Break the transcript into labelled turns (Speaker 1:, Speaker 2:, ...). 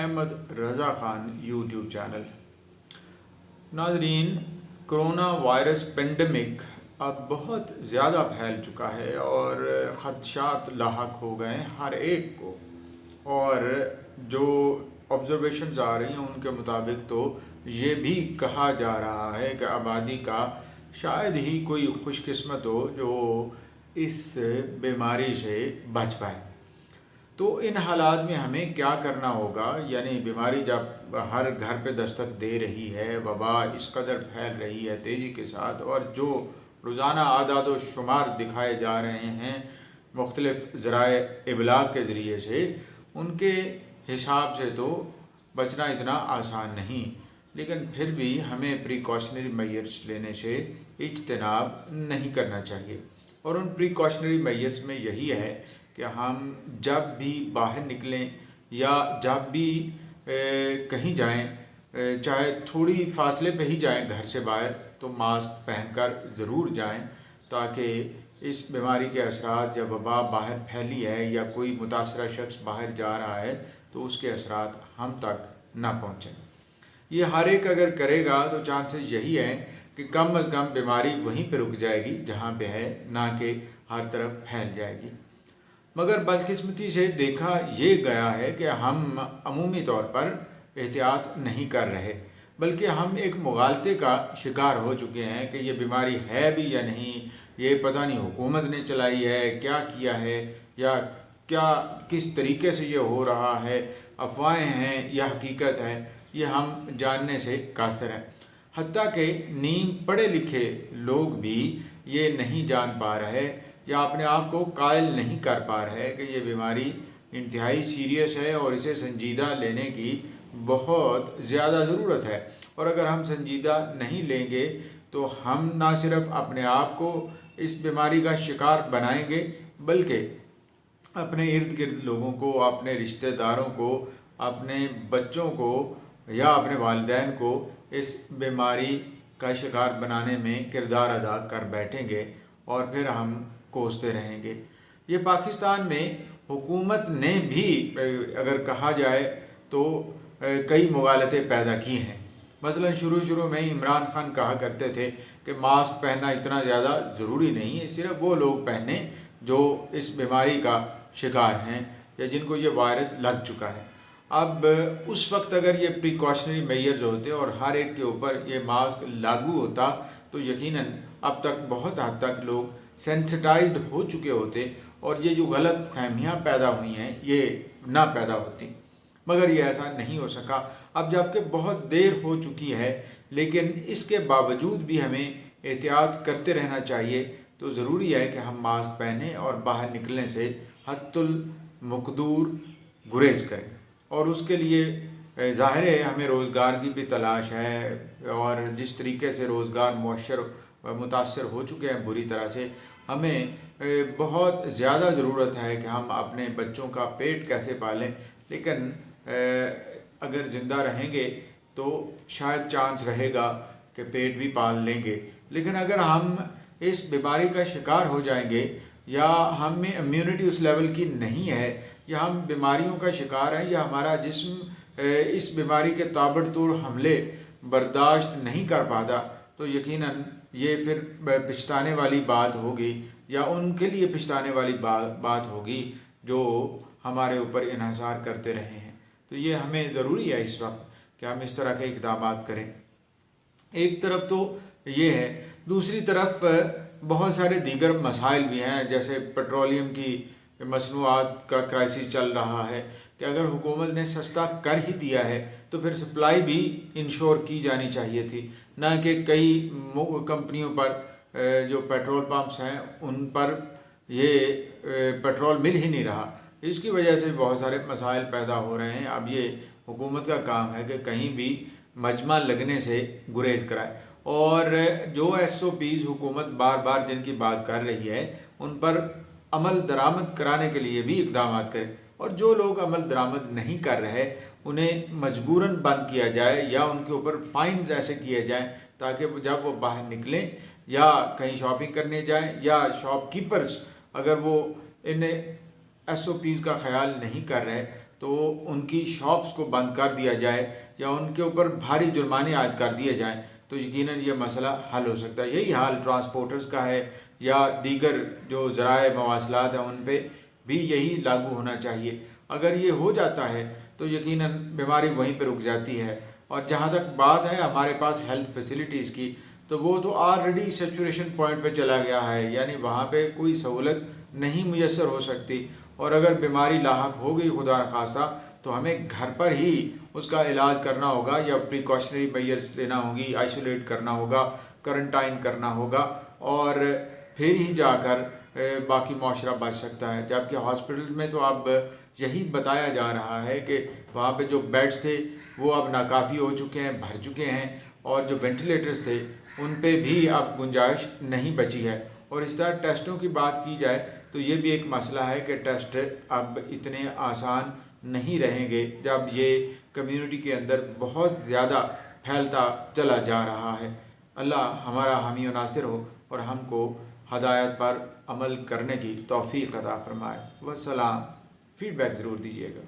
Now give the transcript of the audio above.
Speaker 1: Ahmad Raza Khan YouTube channel. ناظرین، corona virus pandemic اب بہت زیادہ پھیل چکا ہے اور خدشات لاحق ہو گئے ہیں ہر ایک کو، اور جو آبزرویشنز آ رہی ہیں ان کے مطابق تو یہ بھی کہا جا رہا ہے کہ آبادی کا شاید ہی کوئی خوش قسمت ہو جو اس بیماری سے بچ پائے۔ تو ان حالات میں ہمیں کیا کرنا ہوگا؟ یعنی بیماری جب ہر گھر پہ دستک دے رہی ہے، وبا اس قدر پھیل رہی ہے تیزی کے ساتھ، اور جو روزانہ اعداد و شمار دکھائے جا رہے ہیں مختلف ذرائع ابلاغ کے ذریعے سے، ان کے حساب سے تو بچنا اتنا آسان نہیں، لیکن پھر بھی ہمیں پریکاشنری میئرز لینے سے اجتناب نہیں کرنا چاہیے۔ اور ان پریکاشنری میئرز میں یہی ہے کہ ہم جب بھی باہر نکلیں یا جب بھی کہیں جائیں، چاہے تھوڑی فاصلے پہ ہی جائیں گھر سے باہر، تو ماسک پہن کر ضرور جائیں، تاکہ اس بیماری کے اثرات جب وبا باہر پھیلی ہے یا کوئی متاثرہ شخص باہر جا رہا ہے تو اس کے اثرات ہم تک نہ پہنچیں۔ یہ ہر ایک اگر کرے گا تو چانسز یہی ہے کہ کم از کم بیماری وہیں پہ رک جائے گی جہاں پہ ہے، نہ کہ ہر طرف پھیل جائے گی۔ مگر بدقسمتی سے دیکھا یہ گیا ہے کہ ہم عمومی طور پر احتیاط نہیں کر رہے، بلکہ ہم ایک مغالطے کا شکار ہو چکے ہیں کہ یہ بیماری ہے بھی یا نہیں، یہ پتہ نہیں حکومت نے چلائی ہے، کیا کیا ہے، یا کس طریقے سے یہ ہو رہا ہے، افواہیں ہیں یا حقیقت ہے، یہ ہم جاننے سے قاصر ہیں۔ حتیٰ کہ نیم پڑھے لکھے لوگ بھی یہ نہیں جان پا رہے یا اپنے آپ کو قائل نہیں کر پا رہے کہ یہ بیماری انتہائی سیریس ہے اور اسے سنجیدہ لینے کی بہت زیادہ ضرورت ہے۔ اور اگر ہم سنجیدہ نہیں لیں گے تو ہم نہ صرف اپنے آپ کو اس بیماری کا شکار بنائیں گے، بلکہ اپنے ارد گرد لوگوں کو، اپنے رشتہ داروں کو، اپنے بچوں کو یا اپنے والدین کو اس بیماری کا شکار بنانے میں کردار ادا کر بیٹھیں گے، اور پھر ہم کوستے رہیں گے۔ یہ پاکستان میں حکومت نے بھی اگر کہا جائے تو کئی مغالطے پیدا کی ہیں۔ مثلا شروع میں عمران خان کہا کرتے تھے کہ ماسک پہننا اتنا زیادہ ضروری نہیں ہے، صرف وہ لوگ پہنیں جو اس بیماری کا شکار ہیں یا جن کو یہ وائرس لگ چکا ہے۔ اب اس وقت اگر یہ پریکاشنری میئرز ہوتے اور ہر ایک کے اوپر یہ ماسک لاگو ہوتا تو یقیناً اب تک بہت حد تک لوگ سینسٹائزڈ ہو چکے ہوتے اور یہ جو غلط فہمیاں پیدا ہوئی ہیں یہ نہ پیدا ہوتی، مگر یہ ایسا نہیں ہو سکا۔ اب جب کہ بہت دیر ہو چکی ہے، لیکن اس کے باوجود بھی ہمیں احتیاط کرتے رہنا چاہیے۔ تو ضروری ہے کہ ہم ماسک پہنیں اور باہر نکلنے سے حد المقدور گریز کریں، اور اس کے لیے ظاہر ہے ہمیں روزگار کی بھی تلاش ہے، اور جس طریقے سے روزگار متاثر ہو چکے ہیں بری طرح سے، ہمیں بہت زیادہ ضرورت ہے کہ ہم اپنے بچوں کا پیٹ کیسے پالیں۔ لیکن اگر زندہ رہیں گے تو شاید چانس رہے گا کہ پیٹ بھی پال لیں گے، لیکن اگر ہم اس بیماری کا شکار ہو جائیں گے یا ہم میں امیونٹی اس لیول کی نہیں ہے، یا ہم بیماریوں کا شکار ہیں، یا ہمارا جسم اس بیماری کے تابڑ توڑ حملے برداشت نہیں کر پاتا، تو یقیناً یہ پھر پچھتانے والی بات ہوگی، یا ان کے لیے پچھتانے والی بات ہوگی جو ہمارے اوپر انحصار کرتے رہے ہیں۔ تو یہ ہمیں ضروری ہے اس وقت کہ ہم اس طرح کے اقدامات کریں۔ ایک طرف تو یہ ہے، دوسری طرف بہت سارے دیگر مسائل بھی ہیں، جیسے پیٹرولیم کی مصنوعات کا کرائسس چل رہا ہے کہ اگر حکومت نے سستا کر ہی دیا ہے تو پھر سپلائی بھی انشور کی جانی چاہیے تھی، نہ کہ کئی کمپنیوں پر جو پیٹرول پمپس ہیں ان پر یہ پیٹرول مل ہی نہیں رہا۔ اس کی وجہ سے بہت سارے مسائل پیدا ہو رہے ہیں۔ اب یہ حکومت کا کام ہے کہ کہیں بھی مجمع لگنے سے گریز کرائے، اور جو SOPs حکومت بار بار جن کی بات کر رہی ہے ان پر عمل درآمد کرانے کے لیے بھی اقدامات کرے، اور جو لوگ عمل درآمد نہیں کر رہے انہیں مجبوراً بند کیا جائے یا ان کے اوپر فائنز ایسے کیے جائیں تاکہ جب وہ باہر نکلیں یا کہیں شاپنگ کرنے جائیں، یا شاپ کیپرز اگر وہ ان SOPs کا خیال نہیں کر رہے تو ان کی شاپس کو بند کر دیا جائے یا ان کے اوپر بھاری جرمانے عائد کر دیے جائیں تو یقیناً یہ مسئلہ حل ہو سکتا ہے۔ یہی حال ٹرانسپورٹرز کا ہے یا دیگر جو ذرائع مواصلات ہیں ان پہ بھی یہی لاگو ہونا چاہیے۔ اگر یہ ہو جاتا ہے تو یقیناً بیماری وہیں پہ رک جاتی ہے۔ اور جہاں تک بات ہے ہمارے پاس ہیلتھ فیسلٹیز کی، تو وہ تو آلریڈی سیچوریشن پوائنٹ پہ چلا گیا ہے، یعنی وہاں پہ کوئی سہولت نہیں میسر ہو سکتی، اور اگر بیماری لاحق ہو گئی خدا نخواستہ تو ہمیں گھر پر ہی اس کا علاج کرنا ہوگا یا پریکاشنری میئرز لینا ہوگی، آئسولیٹ کرنا ہوگا، کرنٹائن کرنا ہوگا، اور پھر ہی جا کر باقی معاشرہ بچ سکتا ہے۔ جبکہ ہاسپٹل میں تو اب یہی بتایا جا رہا ہے کہ وہاں پہ جو بیڈز تھے وہ اب ناکافی ہو چکے ہیں، بھر چکے ہیں، اور جو وینٹیلیٹرز تھے ان پہ بھی اب گنجائش نہیں بچی ہے۔ اور اس طرح ٹیسٹوں کی بات کی جائے تو یہ بھی ایک مسئلہ ہے کہ ٹیسٹ اب اتنے آسان نہیں رہیں گے جب یہ کمیونٹی کے اندر بہت زیادہ پھیلتا چلا جا رہا ہے۔ اللہ ہمارا حامی و ناصر ہو اور ہم کو ہدایت پر عمل کرنے کی توفیق عطا فرمائے۔ والسلام، فیڈ بیک ضرور دیجیے گا۔